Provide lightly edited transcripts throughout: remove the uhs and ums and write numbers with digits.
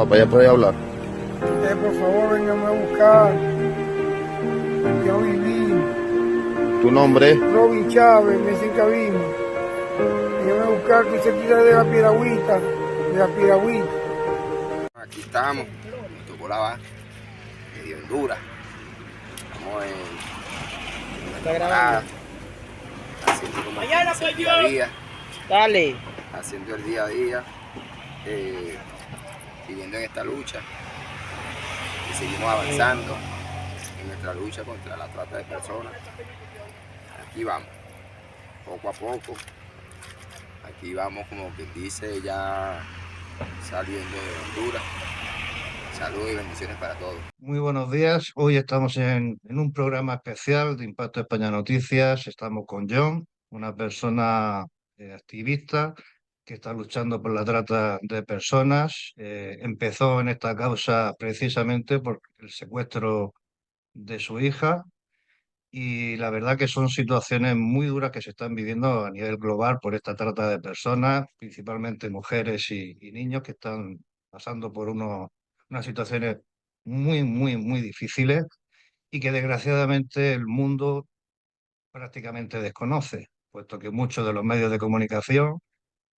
Papá, ya puede hablar. Por favor, vénganme a buscar. Yo viví. ¿Tu nombre? Robin Chávez, me dicen cabina. Vénganme a buscar, estoy cerquita de la Piragüita. De la Piragüita. Aquí estamos, nos tocó lavar, medio en dura. Estamos en nuestra parada, haciendo como el día a día, Dale. haciendo el día a día, viviendo en esta lucha y seguimos avanzando en nuestra lucha contra la trata de personas. Aquí vamos, poco a poco, aquí vamos como quien dice ya saliendo de Honduras. Saludos y bendiciones para todos. Muy buenos días. Hoy estamos en un programa especial de Impacto España Noticias. Estamos con John, una persona activista que está luchando por la trata de personas. Empezó en esta causa precisamente por el secuestro de su hija y la verdad que son situaciones muy duras que se están viviendo a nivel global por esta trata de personas, principalmente mujeres y niños que están pasando por unas situaciones muy difíciles y que desgraciadamente el mundo prácticamente desconoce, puesto que muchos de los medios de comunicación,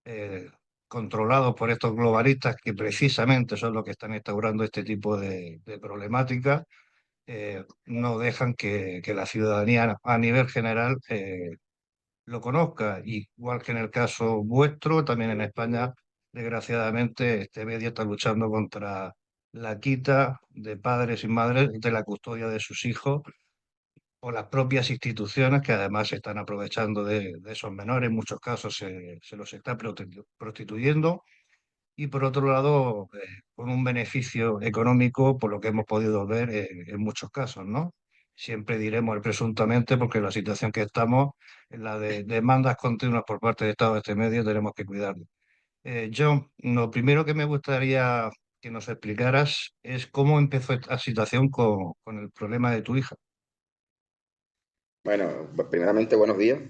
eh, controlados por estos globalistas que precisamente son los que están instaurando este tipo de problemáticas, no dejan que la ciudadanía a nivel general lo conozca. Igual que en el caso vuestro, también en España, desgraciadamente, este medio está luchando contra la quita de padres y madres de la custodia de sus hijos por las propias instituciones que además se están aprovechando de esos menores. En muchos casos se los está prostituyendo y por otro lado, con un beneficio económico, por lo que hemos podido ver en muchos casos, ¿no? Siempre diremos el presuntamente porque la situación que estamos, en la de demandas continuas por parte del Estado de este medio, tenemos que cuidarlo. John, lo primero que me gustaría que nos explicaras es cómo empezó esta situación con el problema de tu hija. Bueno, primeramente buenos días.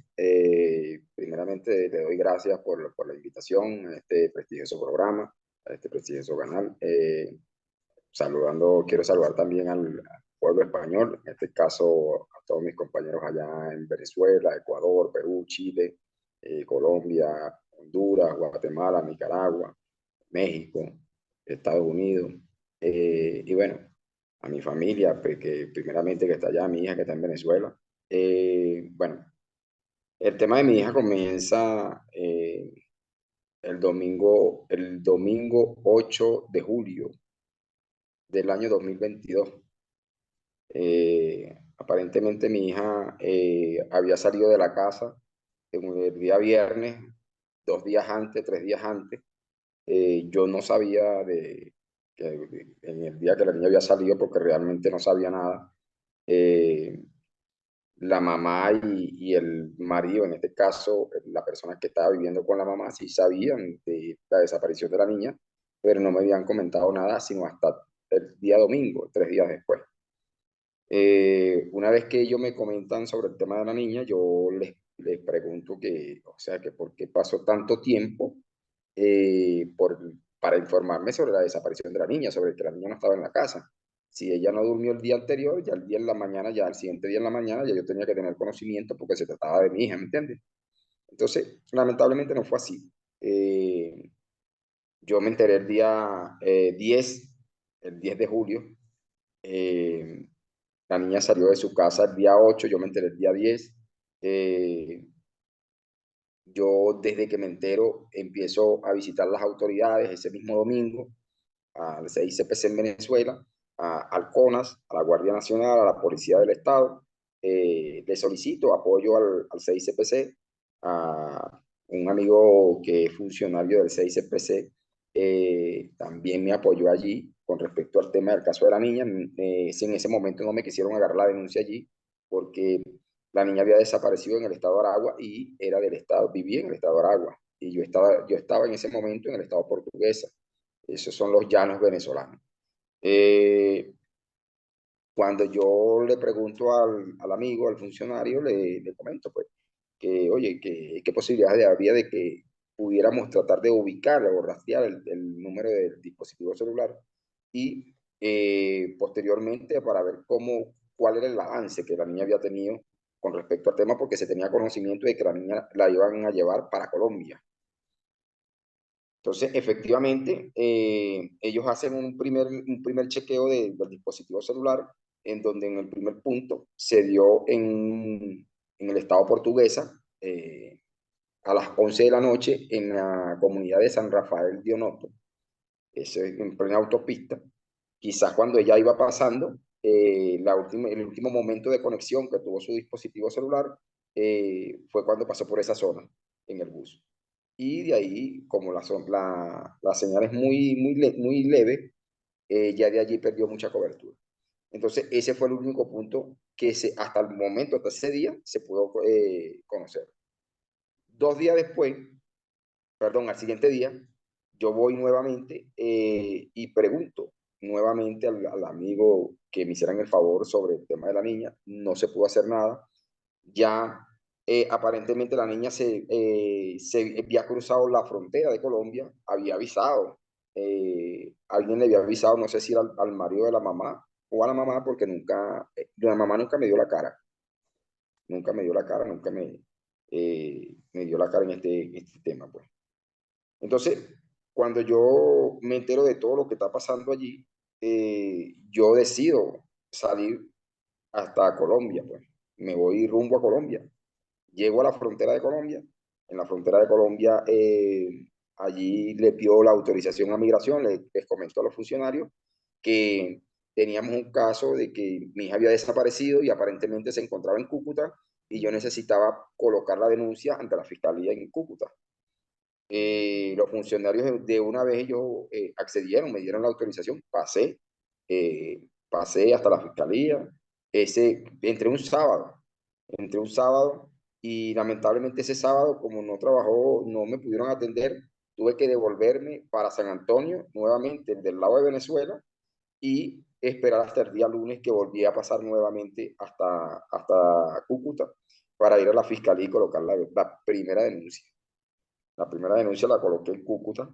Primeramente te doy gracias por la invitación a este prestigioso programa, a este prestigioso canal. Quiero saludar también al pueblo español, en este caso a todos mis compañeros allá en Venezuela, Ecuador, Perú, Chile, Colombia, Honduras, Guatemala, Nicaragua, México, Estados Unidos. Y bueno, a mi familia, pues, que primeramente que está allá, mi hija que está en Venezuela. Bueno, el tema de mi hija comienza el domingo 8 de julio del año 2022. Aparentemente mi hija había salido de la casa el día viernes, 2 días antes, 3 días antes. Yo no sabía en el día que la niña había salido porque realmente no sabía nada. Eh, la mamá y el marido, en este caso, la persona que estaba viviendo con la mamá, sí sabían de la desaparición de la niña, pero no me habían comentado nada, sino hasta el día domingo, 3 días después. Una vez que ellos me comentan sobre el tema de la niña, yo les pregunto o sea, que por qué pasó tanto tiempo para informarme sobre la desaparición de la niña, sobre que la niña no estaba en la casa. Si ella no durmió el día anterior, ya el día en la mañana, ya el siguiente día en la mañana, ya yo tenía que tener conocimiento porque se trataba de mi hija, ¿me entiendes? Entonces, lamentablemente no fue así. Yo me enteré el día 10, el 10 de julio. eh, la niña salió de su casa el día 8, yo me enteré el día 10. Eh, yo desde que me entero empiezo a visitar las autoridades ese mismo domingo, al CICPC en Venezuela, al CONAS, a la Guardia Nacional, a la Policía del Estado. Le solicito apoyo al CICPC, a un amigo que es funcionario del CICPC, también me apoyó allí con respecto al tema del caso de la niña. Si en ese momento no me quisieron agarrar la denuncia allí, porque la niña había desaparecido en el estado de Aragua y era del estado, vivía en el estado de Aragua. Y yo estaba en ese momento en el estado portuguesa. Esos son los llanos venezolanos. Eh, Cuando yo le pregunto al amigo, al funcionario, le comento, pues, que, oye, ¿qué posibilidades había de que pudiéramos tratar de ubicar o rastrear el número del dispositivo celular y posteriormente para ver cuál era el avance que la niña había tenido con respecto al tema, porque se tenía conocimiento de que la niña la iban a llevar para Colombia. Entonces, efectivamente, ellos hacen un primer chequeo del dispositivo celular, en donde en el primer punto se dio en el estado portuguesa, a las 11 de la noche, en la comunidad de San Rafael de Onoto, eso es en plena autopista. Quizás cuando ella iba pasando, el último momento de conexión que tuvo su dispositivo celular fue cuando pasó por esa zona en el bus. Y de ahí, como la señal es muy leve, ya de allí perdió mucha cobertura. Entonces, ese fue el único punto que hasta el momento, hasta ese día, se pudo conocer. 2 días después, perdón, al siguiente día, yo voy nuevamente y pregunto nuevamente al amigo que me hicieran el favor sobre el tema de la niña. No se pudo hacer nada. Ya aparentemente la niña se había cruzado la frontera de Colombia, había avisado. Alguien le había avisado, no sé si era al marido de la mamá o a la mamá, porque la mamá nunca me dio la cara. Nunca me dio la cara, nunca me dio la cara en este tema, pues. Entonces, cuando yo me entero de todo lo que está pasando allí, yo decido salir hasta Colombia, pues. Me voy rumbo a Colombia. Llego a la frontera de Colombia. En la frontera de Colombia, allí le pido la autorización a migración, les comento a los funcionarios que teníamos un caso de que mi hija había desaparecido y aparentemente se encontraba en Cúcuta y yo necesitaba colocar la denuncia ante la fiscalía en Cúcuta. Los funcionarios de una vez ellos accedieron, me dieron la autorización, pasé hasta la fiscalía, entré un sábado y lamentablemente ese sábado, como no trabajó, no me pudieron atender, tuve que devolverme para San Antonio nuevamente, del lado de Venezuela, y esperar hasta el día lunes que volví a pasar nuevamente hasta Cúcuta para ir a la fiscalía y colocar la primera denuncia. La primera denuncia la coloqué en Cúcuta,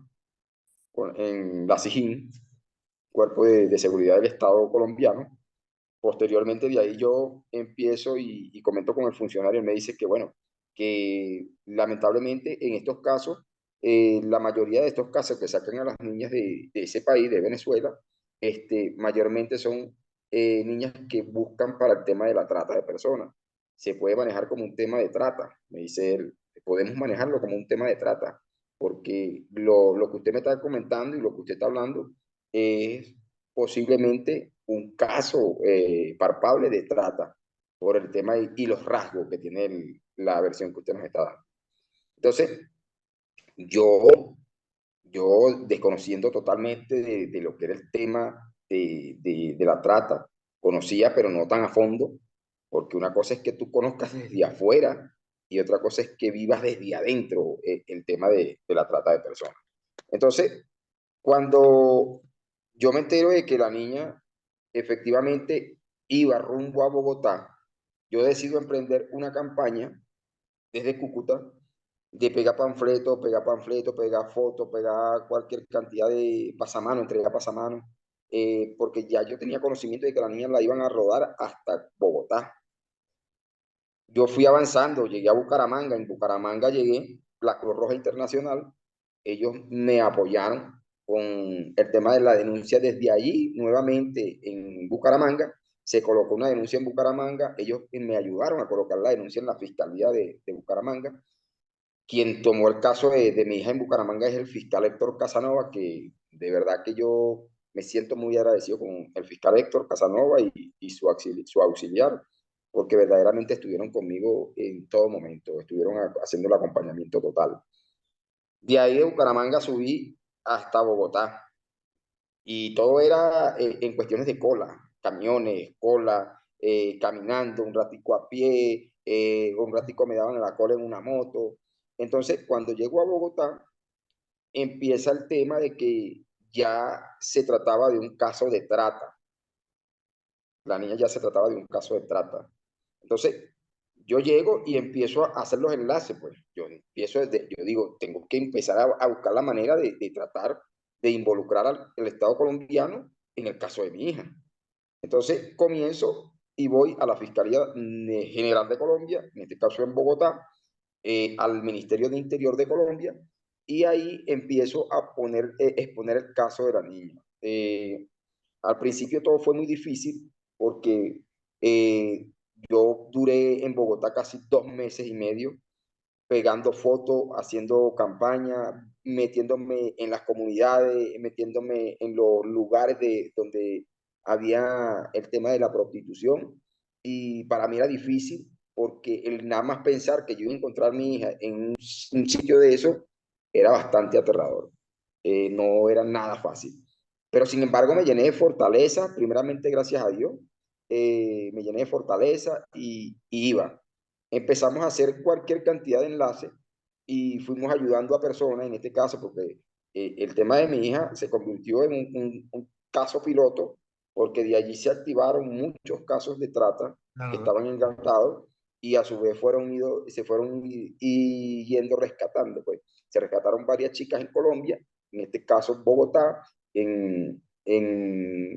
en la SIJIN, Cuerpo de Seguridad del Estado colombiano. Posteriormente de ahí yo empiezo y comento con el funcionario, él me dice que bueno, que lamentablemente en estos casos, la mayoría de estos casos que sacan a las niñas de ese país, de Venezuela, mayormente son niñas que buscan para el tema de la trata de personas. Se puede manejar como un tema de trata, me dice él, podemos manejarlo como un tema de trata, porque lo que usted me está comentando y lo que usted está hablando es posiblemente un caso palpable de trata por el tema y los rasgos que tiene la versión que usted nos está dando. Entonces, yo desconociendo totalmente de lo que era el tema de la trata, conocía, pero no tan a fondo, porque una cosa es que tú conozcas desde afuera y otra cosa es que vivas desde adentro el tema de la trata de personas. Entonces, cuando yo me entero de que la niña efectivamente iba rumbo a Bogotá, yo decido emprender una campaña desde Cúcuta de pegar panfleto, pegar fotos, pegar cualquier cantidad de pasamano, entrega pasamano, porque ya yo tenía conocimiento de que la niña la iban a rodar hasta Bogotá. Yo fui avanzando, llegué a Bucaramanga, en Bucaramanga llegué, la Cruz Roja Internacional, ellos me apoyaron con el tema de la denuncia desde allí, nuevamente en Bucaramanga, se colocó una denuncia en Bucaramanga, ellos me ayudaron a colocar la denuncia en la Fiscalía de Bucaramanga. Quien tomó el caso de mi hija en Bucaramanga es el fiscal Héctor Casanova, que de verdad que yo me siento muy agradecido con el fiscal Héctor Casanova y su auxiliar, porque verdaderamente estuvieron conmigo en todo momento, estuvieron haciendo el acompañamiento total. De ahí de Bucaramanga subí hasta Bogotá y todo era en cuestiones de cola, camiones, cola, caminando, un ratico a pie, un ratico me daban la cola en una moto. Entonces, cuando llego a Bogotá, empieza el tema de que ya se trataba de un caso de trata. La niña ya se trataba de un caso de trata. Entonces, yo llego y empiezo a hacer los enlaces, pues yo empiezo yo digo, tengo que empezar a buscar la manera de tratar de involucrar al Estado colombiano en el caso de mi hija. Entonces comienzo y voy a la Fiscalía General de Colombia, en este caso en Bogotá, al Ministerio de Interior de Colombia, y ahí empiezo a exponer el caso de la niña. Al principio todo fue muy difícil porque yo duré en Bogotá casi 2 meses y medio pegando fotos, haciendo campaña, metiéndome en las comunidades, metiéndome en los lugares donde había el tema de la prostitución. Y para mí era difícil porque el nada más pensar que yo iba a encontrar a mi hija en un sitio de eso era bastante aterrador. No era nada fácil. Pero sin embargo me llené de fortaleza, primeramente gracias a Dios, me llené de fortaleza y iba. Empezamos a hacer cualquier cantidad de enlaces y fuimos ayudando a personas, en este caso, porque el tema de mi hija se convirtió en un caso piloto, porque de allí se activaron muchos casos de trata que Claro, estaban encantados y a su vez se fueron yendo rescatando, pues. Se rescataron varias chicas en Colombia, en este caso en Bogotá, en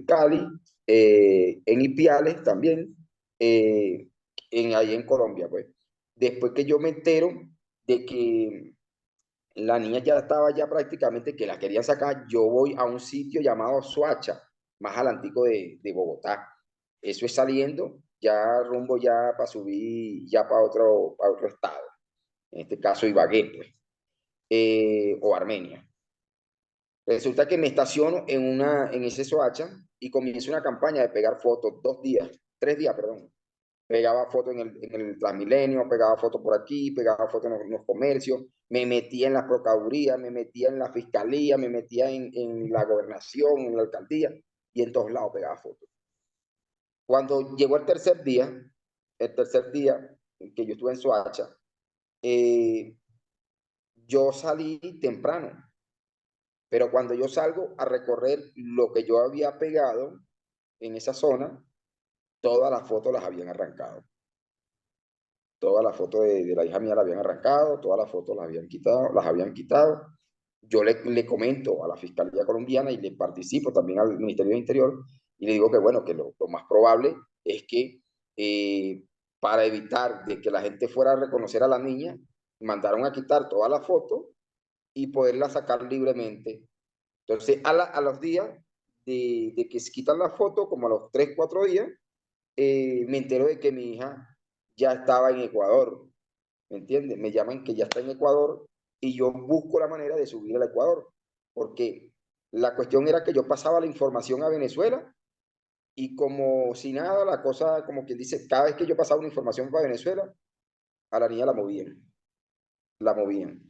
Cali, en Ipiales también, ahí en Colombia, pues. Después que yo me entero de que la niña ya estaba ya prácticamente que la querían sacar, yo voy a un sitio llamado Soacha, más al antiguo de Bogotá. Eso es saliendo ya rumbo ya para subir ya para otro estado, en este caso Ibagué, pues, o Armenia. Resulta que me estaciono en ese Soacha y comienzo una campaña de pegar fotos 2 días, 3 días, perdón. Pegaba fotos en el Transmilenio, pegaba fotos por aquí, pegaba fotos en los comercios, me metía en la Procuraduría, me metía en la Fiscalía, me metía en la Gobernación, en la Alcaldía, y en todos lados pegaba fotos. Cuando llegó el tercer día que yo estuve en Soacha, eh, yo salí temprano, pero cuando yo salgo a recorrer lo que yo había pegado en esa zona, todas las fotos las habían arrancado. Todas las fotos de la hija mía la habían arrancado, todas las fotos las habían quitado, las habían quitado. Yo le comento a la Fiscalía Colombiana y le participo también al Ministerio del Interior y le digo que bueno, que lo más probable es que para evitar de que la gente fuera a reconocer a la niña, mandaron a quitar todas las fotos y poderla sacar libremente. Entonces, a los días de que se quitan las fotos, como a los 3, 4 días, me entero de que mi hija ya estaba en Ecuador, ¿me entiendes? Me llaman que ya está en Ecuador y yo busco la manera de subir al Ecuador, porque la cuestión era que yo pasaba la información a Venezuela y como si nada, la cosa, como quien dice, cada vez que yo pasaba una información para Venezuela, a la niña la movían.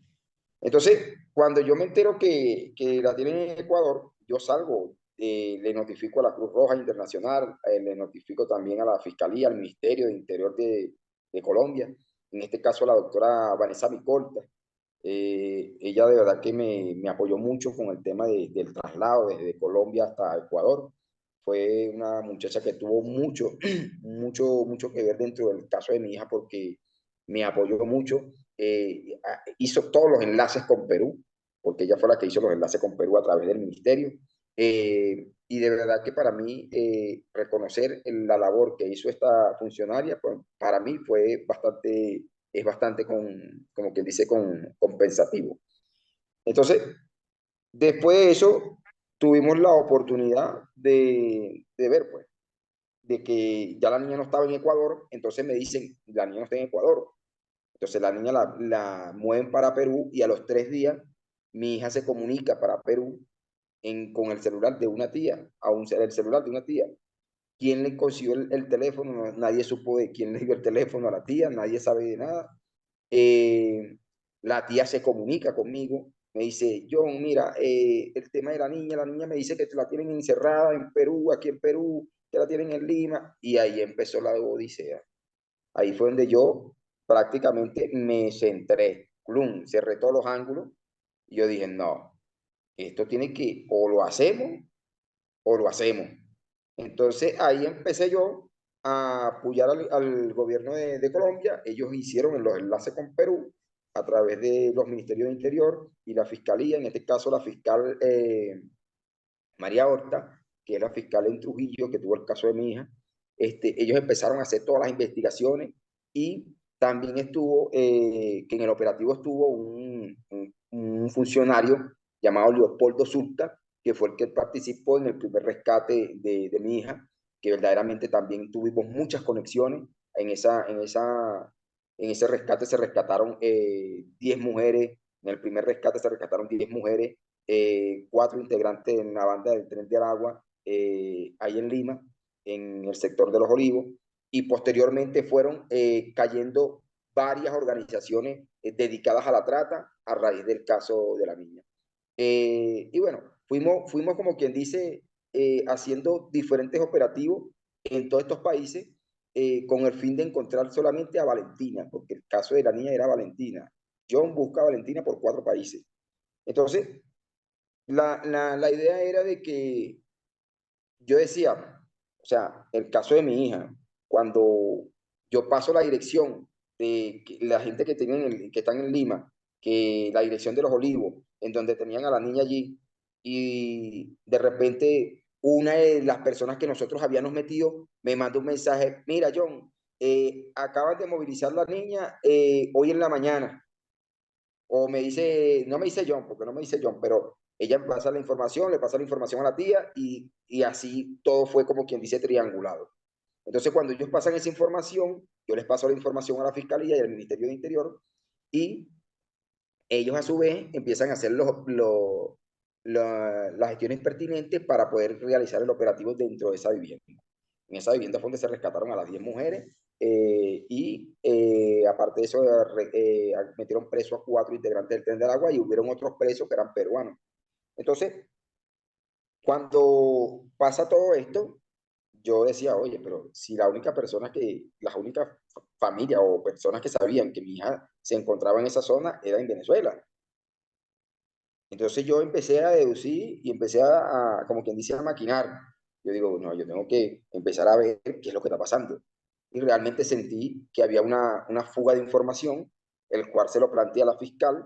Entonces, cuando yo me entero que la tienen en Ecuador, yo salgo, le notifico a la Cruz Roja Internacional, le notifico también a la Fiscalía, al Ministerio de Interior de Colombia, en este caso a la doctora Vanessa Micolta. Ella de verdad que me apoyó mucho con el tema del traslado desde Colombia hasta Ecuador. Fue una muchacha que tuvo mucho, mucho que ver dentro del caso de mi hija porque me apoyó mucho. Hizo todos los enlaces con Perú, porque ella fue la que hizo los enlaces con Perú a través del ministerio. Y de verdad que para mí reconocer la labor que hizo esta funcionaria, pues para mí es bastante como quien dice, compensativo. Entonces, después de eso, tuvimos la oportunidad de ver, pues, de que ya la niña no estaba en Ecuador, entonces me dicen, la niña no está en Ecuador. Entonces la niña la mueven para Perú y a los 3 días mi hija se comunica para Perú con el celular de una tía, el celular de una tía. ¿Quién le consiguió el teléfono? Nadie supo de quién le dio el teléfono a la tía, nadie sabe de nada. La tía se comunica conmigo, me dice, John, mira, el tema de la niña me dice que te la tienen encerrada en Perú, aquí en Perú, que la tienen en Lima, y ahí empezó la odisea. Ahí fue donde yo prácticamente me centré, plum, cerré todos los ángulos, y yo dije, no, esto tiene que, o lo hacemos, o lo hacemos. Entonces ahí empecé yo a apoyar al gobierno de Colombia. Ellos hicieron los enlaces con Perú a través de los ministerios de Interior y la Fiscalía, en este caso la fiscal María Horta, que es la fiscal en Trujillo, que tuvo el caso de mi hija. Ellos empezaron a hacer todas las investigaciones y también estuvo, que en el operativo estuvo un funcionario llamado Leopoldo Sulta, que fue el que participó en el primer rescate de mi hija, que verdaderamente también tuvimos muchas conexiones. En ese rescate se rescataron 10 mujeres, en el primer rescate se rescataron 10 mujeres, 4 integrantes en la banda del Tren de Aragua, ahí en Lima, en el sector de Los Olivos, y posteriormente fueron cayendo varias organizaciones dedicadas a la trata a raíz del caso de la niña. Y bueno, fuimos como quien dice, haciendo diferentes operativos en todos estos países con el fin de encontrar solamente a Valentina, porque el caso de la niña era Valentina. John busca a Valentina por 4 países. Entonces, la idea era de que yo decía, o sea, el caso de mi hija, cuando yo paso la dirección de la gente que, que están en Lima, que la dirección de Los Olivos, en donde tenían a la niña allí, y de repente una de las personas que nosotros habíamos metido me manda un mensaje: mira, John, acaban de movilizar la niña hoy en la mañana. O me dice, no me dice John, porque no me dice John, pero ella me pasa la información, le pasa la información a la tía y así todo fue como quien dice triangulado. Entonces, cuando ellos pasan esa información, yo les paso la información a la Fiscalía y al Ministerio de Interior y ellos a su vez empiezan a hacer las gestiones pertinentes para poder realizar el operativo dentro de esa vivienda. En esa vivienda fue donde se rescataron a las 10 mujeres aparte de eso metieron preso a 4 integrantes del Tren del Agua y hubieron otros presos que eran peruanos. Entonces, cuando pasa todo esto, yo decía, oye, pero si las únicas familias o personas que sabían que mi hija se encontraba en esa zona era en Venezuela. Entonces yo empecé a deducir y empecé como quien dice, a maquinar. Yo digo, no, yo tengo que empezar a ver qué es lo que está pasando. Y realmente sentí que había una fuga de información, el cual se lo planteé a la fiscal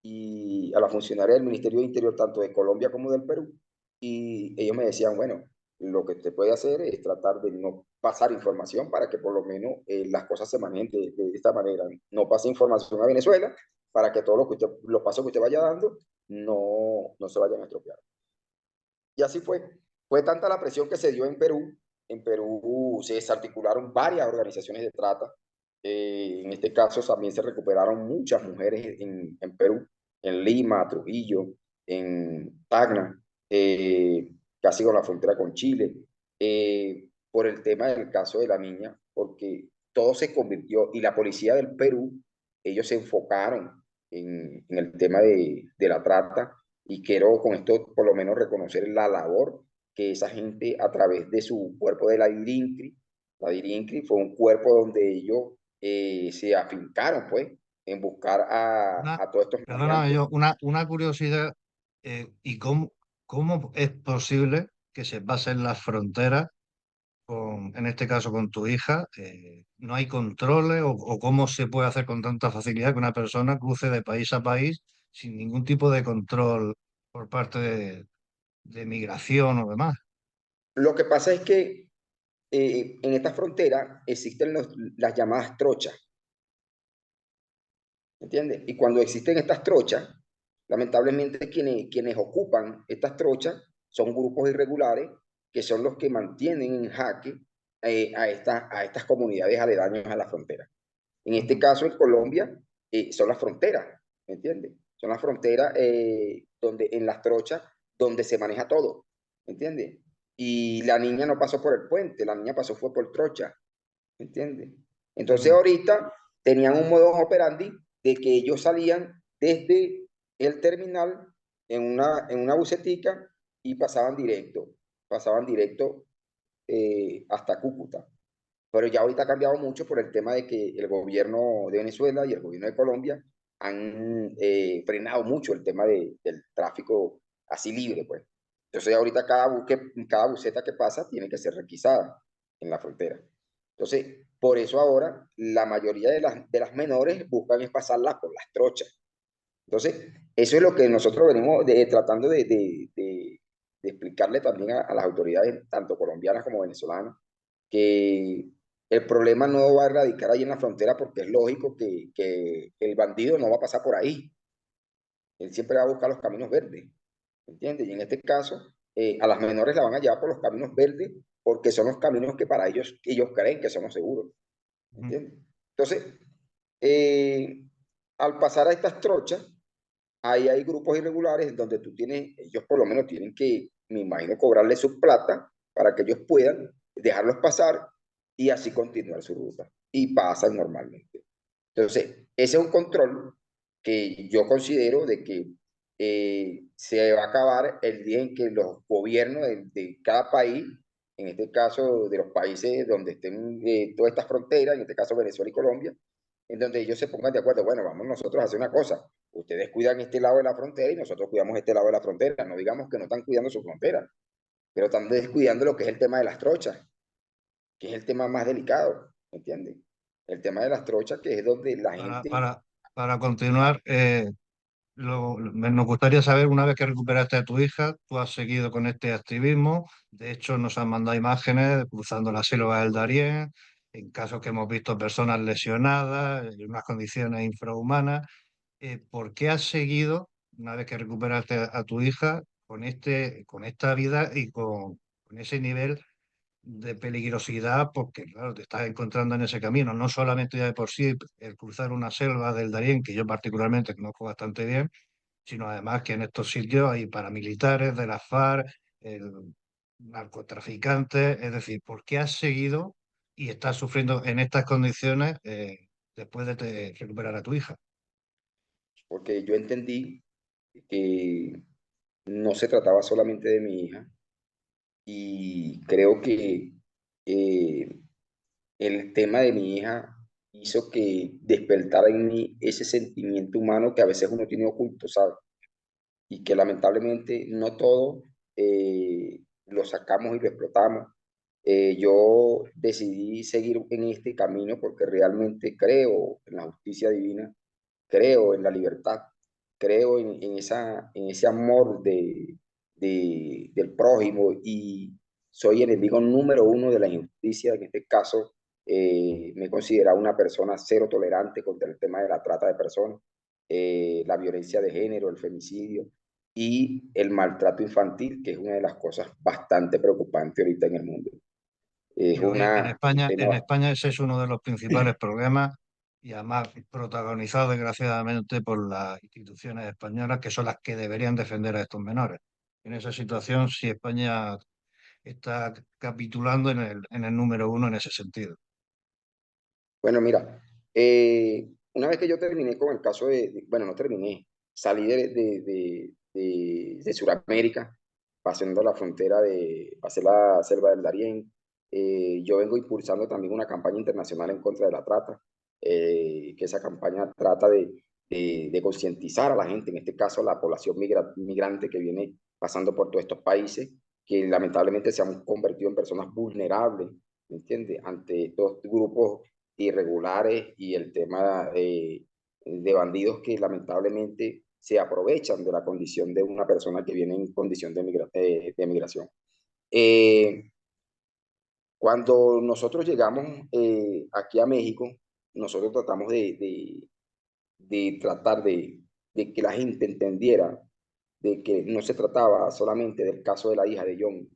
y a la funcionaria del Ministerio de Interior, tanto de Colombia como del Perú. Y ellos me decían, bueno, lo que usted puede hacer es tratar de no pasar información para que por lo menos las cosas se manejen de esta manera. No pase información a Venezuela para que todos los pasos que usted vaya dando no se vayan a estropear. Y así fue. Fue tanta la presión que se dio en Perú. En Perú se desarticularon varias organizaciones de trata. En este caso también se recuperaron muchas mujeres en Perú, en Lima, Trujillo, en Tacna, casi con la frontera con Chile, por el tema del caso de la niña, porque todo se convirtió, y la policía del Perú, ellos se enfocaron en el tema de la trata, y quiero con esto por lo menos reconocer la labor que esa gente a través de su cuerpo de la DIRINCRI fue un cuerpo donde ellos se afincaron pues en buscar Una, a todos estos perdóname, maleantes. yo, una curiosidad, ¿y cómo es posible que se pasen las fronteras en este caso con tu hija? ¿No hay controles o cómo se puede hacer con tanta facilidad que una persona cruce de país a país sin ningún tipo de control por parte de migración o demás? Lo que pasa es que en esta frontera existen las llamadas trochas, ¿entiendes? Y cuando existen estas trochas, lamentablemente quienes ocupan estas trochas son grupos irregulares que son los que mantienen en jaque a estas comunidades aledañas a la frontera. En este Ujú. caso, en Colombia, son las fronteras, ¿me entiendes? Son las fronteras donde, en las trochas donde se maneja todo, ¿me entiendes? Y la niña no pasó por el puente, la niña pasó fue por trocha, ¿me entiendes? Entonces Ujú. ahorita tenían un modo operandi de que ellos salían desde el terminal en una busetica y pasaban directo hasta Cúcuta. Pero ya ahorita ha cambiado mucho por el tema de que el gobierno de Venezuela y el gobierno de Colombia han frenado mucho el tema del tráfico así libre, pues. Entonces ahorita cada buseta que pasa tiene que ser requisada en la frontera. Entonces, por eso ahora la mayoría de las menores buscan es pasarlas por las trochas. Entonces, eso es lo que nosotros venimos tratando de explicarle también a las autoridades, tanto colombianas como venezolanas, que el problema no va a radicar ahí en la frontera porque es lógico que el bandido no va a pasar por ahí. Él siempre va a buscar los caminos verdes, ¿entiendes? Y en este caso, a las menores la van a llevar por los caminos verdes porque son los caminos que para ellos creen que son los seguros, Ujú. ¿entiendes? Entonces, eh, al pasar a estas trochas, ahí hay grupos irregulares donde ellos por lo menos tienen que, me imagino, cobrarle su plata para que ellos puedan dejarlos pasar y así continuar su ruta. Y pasan normalmente. Entonces, ese es un control que yo considero de que se va a acabar el día en que los gobiernos de cada país, en este caso de los países donde estén todas estas fronteras, en este caso Venezuela y Colombia, en donde ellos se pongan de acuerdo, bueno, vamos nosotros a hacer una cosa, ustedes cuidan este lado de la frontera y nosotros cuidamos este lado de la frontera, no digamos que no están cuidando su frontera, pero están descuidando lo que es el tema de las trochas, que es el tema más delicado, ¿entiendes? El tema de las trochas, que es donde la Para, gente. para, para continuar, nos gustaría saber, una vez que recuperaste a tu hija, tú has seguido con este activismo. De hecho, nos han mandado imágenes cruzando la selva del Darién, en casos que hemos visto personas lesionadas, en unas condiciones infrahumanas. ¿Por qué has seguido, una vez que recuperaste a tu hija, con esta vida y con ese nivel de peligrosidad? Porque, claro, te estás encontrando en ese camino, no solamente ya de por sí el cruzar una selva del Darién, que yo particularmente conozco bastante bien, sino además que en estos sitios hay paramilitares de la FARC, narcotraficantes. Es decir, ¿por qué has seguido y estás sufriendo en estas condiciones después de recuperar a tu hija? Porque yo entendí que no se trataba solamente de mi hija y creo que eh, el tema de mi hija hizo que despertara en mí ese sentimiento humano que a veces uno tiene oculto, ¿sabes? Y que lamentablemente no todo lo sacamos y lo explotamos. Yo decidí seguir en este camino porque realmente creo en la justicia divina, creo en la libertad, creo en ese amor del prójimo y soy enemigo número uno de la injusticia. En este caso, me considero una persona cero tolerante contra el tema de la trata de personas, la violencia de género, el femicidio y el maltrato infantil, que es una de las cosas bastante preocupantes ahorita en el mundo. Es Y hoy un En tema. España ese es uno de los principales problemas y además protagonizado desgraciadamente por las instituciones españolas, que son las que deberían defender a estos menores. En esa situación, sí, España está capitulando en el número uno en ese sentido. Bueno, mira, una vez que yo terminé con el caso bueno, no terminé, salí de Sudamérica, pasando la frontera pasé la selva del Darién. Yo vengo impulsando también una campaña internacional en contra de la trata, que esa campaña trata de concientizar a la gente, en este caso la población migrante que viene pasando por todos estos países, que lamentablemente se han convertido en personas vulnerables, ¿me entiendes? Ante estos grupos irregulares y el tema de bandidos que lamentablemente se aprovechan de la condición de una persona que viene en condición de migración. Eh, Cuando nosotros llegamos aquí a México, nosotros tratamos de tratar de que la gente entendiera de que no se trataba solamente del caso de la hija de John,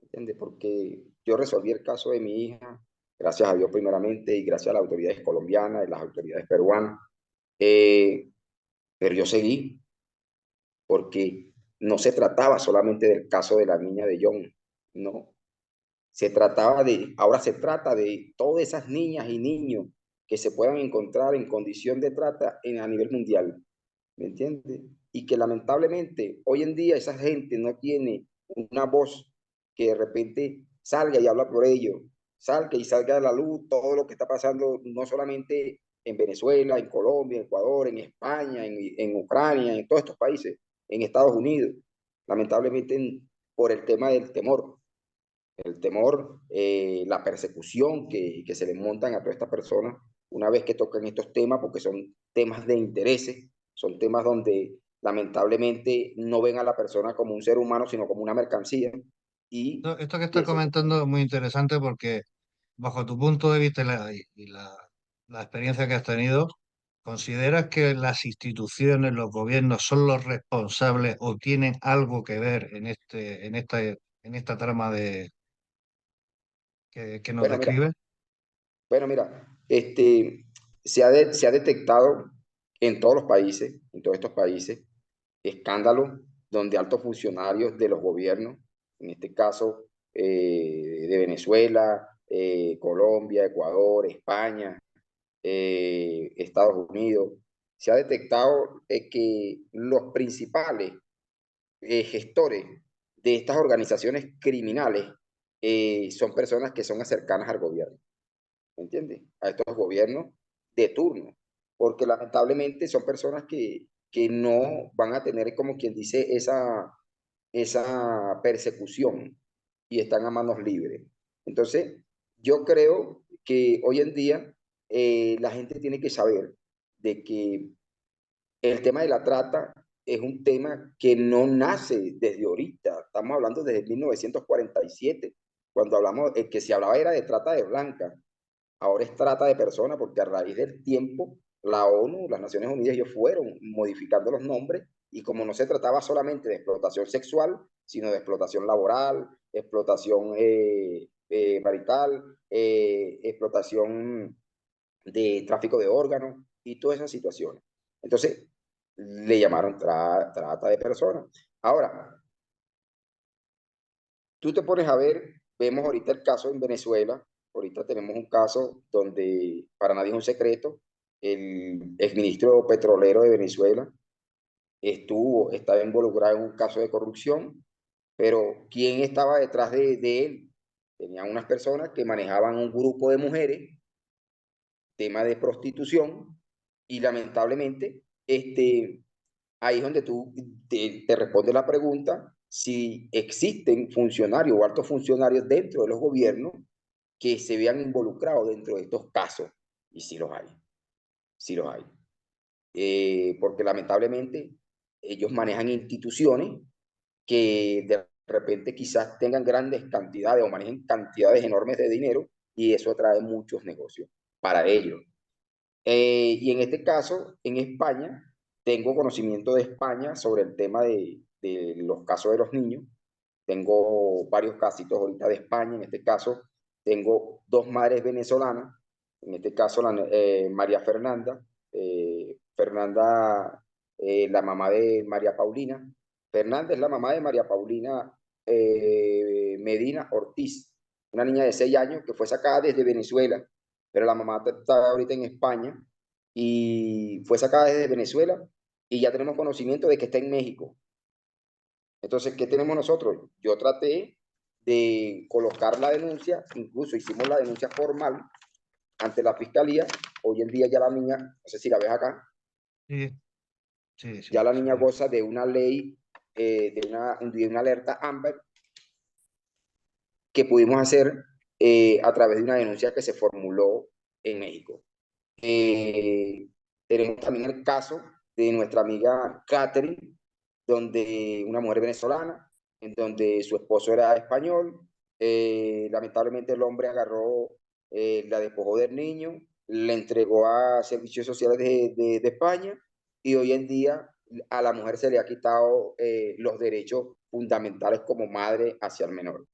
¿entiendes? Porque yo resolví el caso de mi hija, gracias a Dios primeramente, y gracias a las autoridades colombianas y las autoridades peruanas, eh, pero yo seguí porque no se trataba solamente del caso de la niña de John, no, ahora se trata de todas esas niñas y niños que se puedan encontrar en condición de trata a nivel mundial, ¿me entiendes? Y que lamentablemente hoy en día esa gente no tiene una voz que de repente salga y habla por ellos, salga a la luz todo lo que está pasando, no solamente en Venezuela, en Colombia, en Ecuador, en España, en Ucrania, en todos estos países, en Estados Unidos, lamentablemente por el tema del temor. el temor, la persecución que se le montan a todas estas personas una vez que tocan estos temas, porque son temas de intereses, son temas donde lamentablemente no ven a la persona como un ser humano, sino como una mercancía. Y Esto que estás eso, comentando es muy interesante porque bajo tu punto de vista y la experiencia que has tenido, ¿consideras que las instituciones, los gobiernos son los responsables o tienen algo que ver en esta trama que nos bueno, mira, describe? bueno, mira, se ha detectado en todos los países, en todos estos países, escándalos donde altos funcionarios de los gobiernos, en este caso de Venezuela, Colombia, Ecuador, España, Estados Unidos, se ha detectado que los principales gestores de estas organizaciones criminales son personas que son cercanas al gobierno, ¿me entiendes? A estos gobiernos de turno, porque lamentablemente son personas que no van a tener, como quien dice, esa persecución y están a manos libres. Entonces, yo creo que hoy en día la gente tiene que saber de que el tema de la trata es un tema que no nace desde ahorita. Estamos hablando desde 1947, cuando hablamos, que se hablaba era de trata de blancas. Ahora es trata de personas porque a raíz del tiempo la ONU, las Naciones Unidas, ellos fueron modificando los nombres y como no se trataba solamente de explotación sexual, sino de explotación laboral, explotación marital, explotación de tráfico de órganos y todas esas situaciones. Entonces, le llamaron trata de personas. Ahora, tú te pones a ver, vemos ahorita el caso en Venezuela, ahorita tenemos un caso donde para nadie es un secreto, el exministro petrolero de Venezuela estaba involucrado en un caso de corrupción, pero ¿quién estaba detrás de él? Tenían unas personas que manejaban un grupo de mujeres, tema de prostitución, y lamentablemente, ahí es donde tú te respondes la pregunta si existen funcionarios o altos funcionarios dentro de los gobiernos que se vean involucrados dentro de estos casos. Y sí los hay, sí los hay. Porque lamentablemente ellos manejan instituciones que de repente quizás tengan grandes cantidades o manejen cantidades enormes de dinero y eso atrae muchos negocios para ellos. Y en este caso, en España, tengo conocimiento de España sobre el tema de los casos de los niños. Tengo varios casitos ahorita de España. En este caso, tengo dos madres venezolanas. En este caso, María Fernanda. Fernanda, la mamá de María Paulina. Fernanda es la mamá de María Paulina Medina Ortiz, una niña de 6 años que fue sacada desde Venezuela, pero la mamá está ahorita en España y fue sacada desde Venezuela y ya tenemos conocimiento de que está en México. Entonces, ¿qué tenemos nosotros? Yo traté de colocar la denuncia, incluso hicimos la denuncia formal ante la fiscalía. Hoy en día ya la niña, no sé si la ves acá, Sí, sí, ya sí, la niña sí. goza de una ley, de una alerta AMBER que pudimos hacer a través de una denuncia que se formuló en México. Tenemos también el caso de nuestra amiga Catherine, donde una mujer venezolana, en donde su esposo era español, lamentablemente el hombre agarró, la despojó del niño, la entregó a servicios sociales de España y hoy en día a la mujer se le ha quitado los derechos fundamentales como madre hacia el menor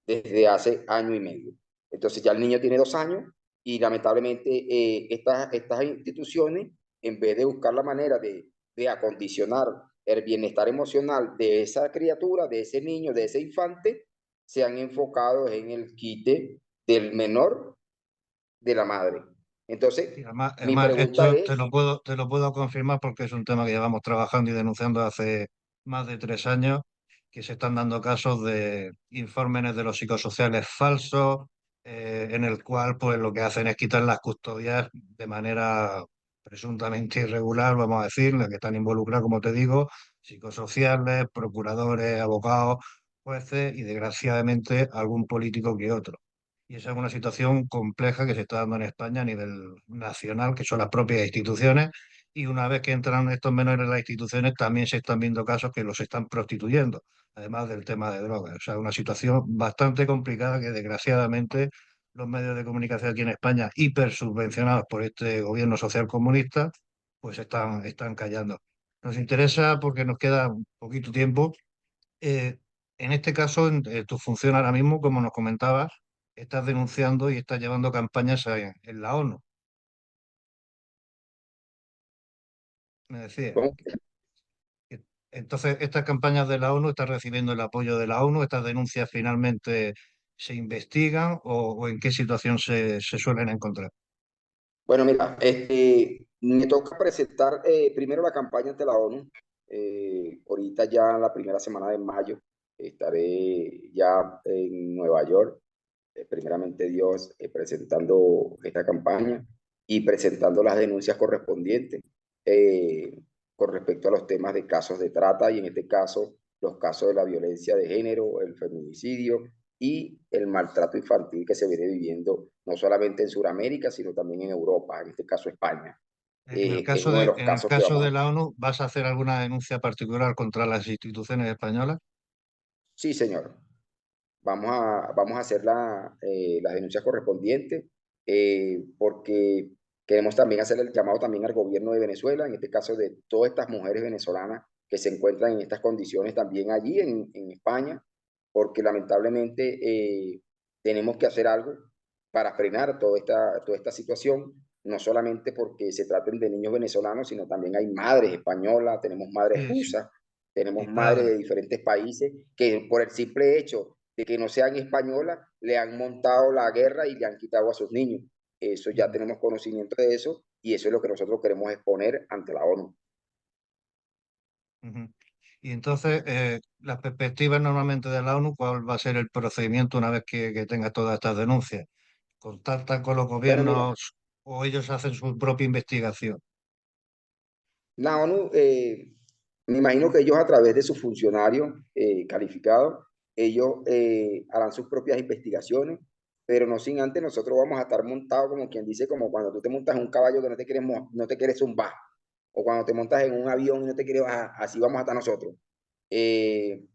desde hace año y medio. Entonces ya el niño tiene 2 años y lamentablemente estas instituciones, en vez de buscar la manera de acondicionar el bienestar emocional de esa criatura, de ese niño, de ese infante, se han enfocado en el quite del menor de la madre. Sí, Entonces, mi además, pregunta esto es, te lo puedo confirmar porque es un tema que llevamos trabajando y denunciando hace más de 3 años, que se están dando casos de informes de los psicosociales falsos, en el cual pues lo que hacen es quitar las custodias de manera presuntamente irregular, vamos a decir, en la que están involucrados, como te digo, psicosociales, procuradores, abogados, jueces y desgraciadamente algún político que otro. Y esa es una situación compleja que se está dando en España a nivel nacional, que son las propias instituciones, y una vez que entran estos menores en las instituciones, también se están viendo casos que los están prostituyendo, además del tema de drogas. O sea, una situación bastante complicada que desgraciadamente los medios de comunicación aquí en España, hipersubvencionados por este gobierno social comunista, pues están callando. Nos interesa porque nos queda un poquito tiempo. eh, en este caso, en tu función ahora mismo, como nos comentabas, estás denunciando y estás llevando campañas en la ONU. Me decía. ¿Cómo? Entonces, estas campañas de la ONU están recibiendo el apoyo de la ONU, estas denuncias finalmente se investigan o en qué situación se suelen encontrar. Bueno, mira, me toca presentar primero la campaña ante la ONU. Ahorita ya en la primera semana de mayo estaré ya en Nueva York, primeramente Dios, presentando esta campaña y presentando las denuncias correspondientes eh, con respecto a los temas de casos de trata y en este caso los casos de la violencia de género, el feminicidio y el maltrato infantil que se viene viviendo no solamente en Sudamérica, sino también en Europa, en este caso España. En el Es caso uno de los en el casos que caso vamos de a... la ONU, ¿vas a hacer alguna denuncia particular contra las instituciones españolas? Sí, señor. Vamos a hacer las denuncias correspondientes porque queremos también hacer el llamado también al gobierno de Venezuela, en este caso de todas estas mujeres venezolanas que se encuentran en estas condiciones también allí en España, porque lamentablemente tenemos que hacer algo para frenar toda esta situación, no solamente porque se traten de niños venezolanos, sino también hay madres españolas, tenemos madres Sí, sí. rusas, tenemos Y madres padre. de diferentes países que por el simple hecho de que no sean españolas, le han montado la guerra y le han quitado a sus niños. Eso ya Ujú, tenemos conocimiento de eso y eso es lo que nosotros queremos exponer ante la ONU. ujú. Y entonces, las perspectivas normalmente de la ONU, ¿cuál va a ser el procedimiento una vez que tenga todas estas denuncias? ¿Contactan con los Bueno, mira, gobiernos o ellos hacen su propia investigación? la ONU, me imagino que ellos a través de sus funcionarios calificados, ellos harán sus propias investigaciones, pero no sin antes nosotros vamos a estar montados como quien dice, como cuando tú te montas en un caballo que no te quieres zumbar, o cuando te montas en un avión y no te quieres bajar, así vamos a estar nosotros.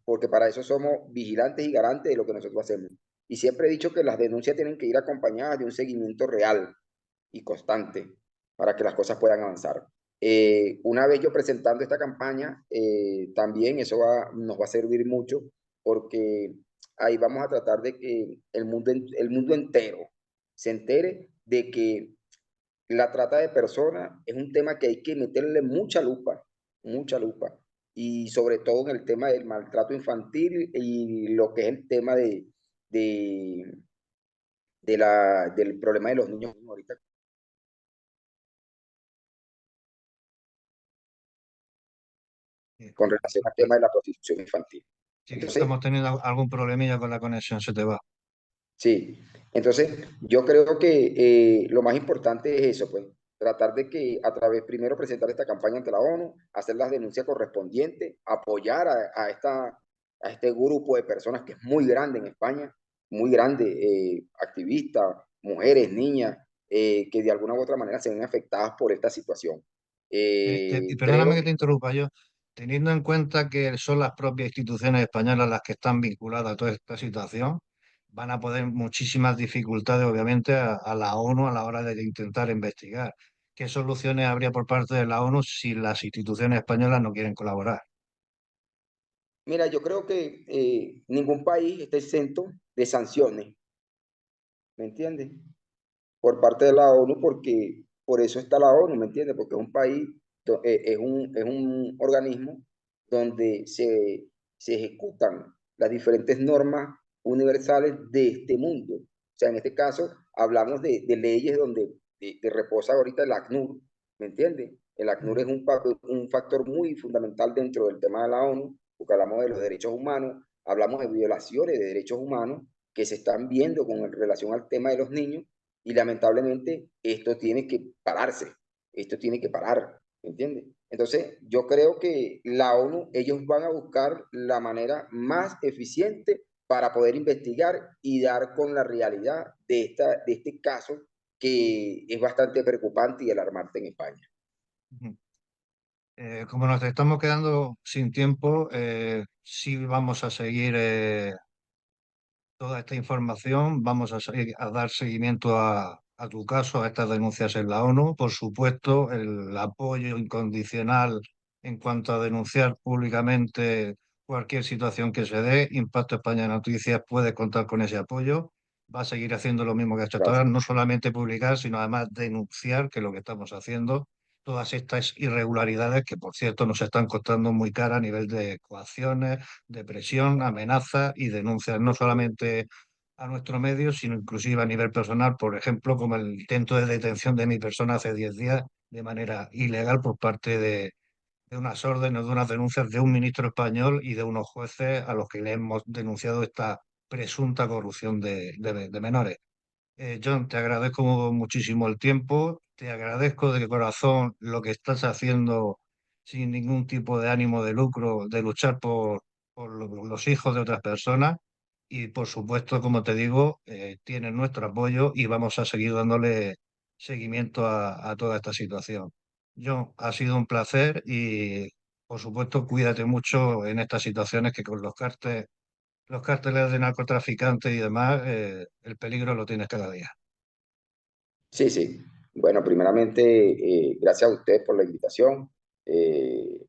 Porque para eso somos vigilantes y garantes de lo que nosotros hacemos. Y siempre he dicho que las denuncias tienen que ir acompañadas de un seguimiento real y constante para que las cosas puedan avanzar. Una vez yo presentando esta campaña, también nos va a servir mucho porque ahí vamos a tratar de que el mundo entero se entere de que la trata de personas es un tema que hay que meterle mucha lupa, y sobre todo en el tema del maltrato infantil y lo que es el tema de, del problema de los niños ahorita Sí, con relación al tema de la prostitución infantil. sí que Entonces, estamos teniendo algún problemilla con la conexión, se te va. sí, entonces yo creo que lo más importante es eso, pues, tratar de que a través, primero presentar esta campaña ante la ONU, hacer las denuncias correspondientes, apoyar a este grupo de personas que es muy grande en España, muy grande, activistas, mujeres, niñas, que de alguna u otra manera se ven afectadas por esta situación. Y perdóname Creo que te interrumpa yo, teniendo en cuenta que son las propias instituciones españolas las que están vinculadas a toda esta situación, van a poner muchísimas dificultades, obviamente, a la ONU a la hora de intentar investigar. ¿Qué soluciones habría por parte de la ONU si las instituciones españolas no quieren colaborar? Mira, yo creo que ningún país está exento de sanciones, ¿me entiendes? Por parte de la ONU, porque por eso está la ONU, ¿me entiendes? Porque es un país, es un organismo donde se ejecutan las diferentes normas universales de este mundo. O sea, en este caso hablamos de leyes donde reposa ahorita el ACNUR, ¿me entiendes? El ACNUR es Ujú. un factor muy fundamental dentro del tema de la ONU, porque hablamos de los derechos humanos, hablamos de violaciones de derechos humanos que se están viendo con relación al tema de los niños y lamentablemente esto tiene que pararse, esto tiene que parar, ¿me entiendes? Entonces, yo creo que la ONU, ellos van a buscar la manera más eficiente para poder investigar y dar con la realidad de este caso que es bastante preocupante y alarmante en España. Ujú. Como nos estamos quedando sin tiempo, sí vamos a seguir toda esta información, vamos a dar seguimiento a tu caso, a estas denuncias en la ONU. Por supuesto, el apoyo incondicional en cuanto a denunciar públicamente cualquier situación que se dé. Impacto España Noticias puede contar con ese apoyo. Va a seguir haciendo lo mismo que ha hecho hasta ahora, Gracias. no solamente publicar, sino además denunciar, que es lo que estamos haciendo, todas estas irregularidades que, por cierto, nos están costando muy cara a nivel de coacciones, de presión, amenazas y denuncias, no solamente a nuestro medio, sino inclusive a nivel personal, por ejemplo, como el intento de detención de mi persona hace 10 días de manera ilegal por parte de unas órdenes, de unas denuncias de un ministro español y de unos jueces a los que le hemos denunciado esta presunta corrupción de menores. John, te agradezco muchísimo el tiempo, te agradezco de corazón lo que estás haciendo sin ningún tipo de ánimo de lucro, de luchar por los hijos de otras personas y por supuesto, como te digo, tienes nuestro apoyo y vamos a seguir dándole seguimiento a toda esta situación. John, ha sido un placer y por supuesto cuídate mucho en estas situaciones que con los cárteles de narcotraficantes y demás, el peligro lo tienes cada día. Sí, sí. Bueno, primeramente, gracias a usted por la invitación. Eh,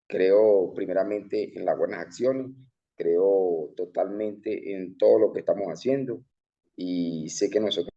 Creo primeramente en las buenas acciones, creo totalmente en todo lo que estamos haciendo y sé que nosotros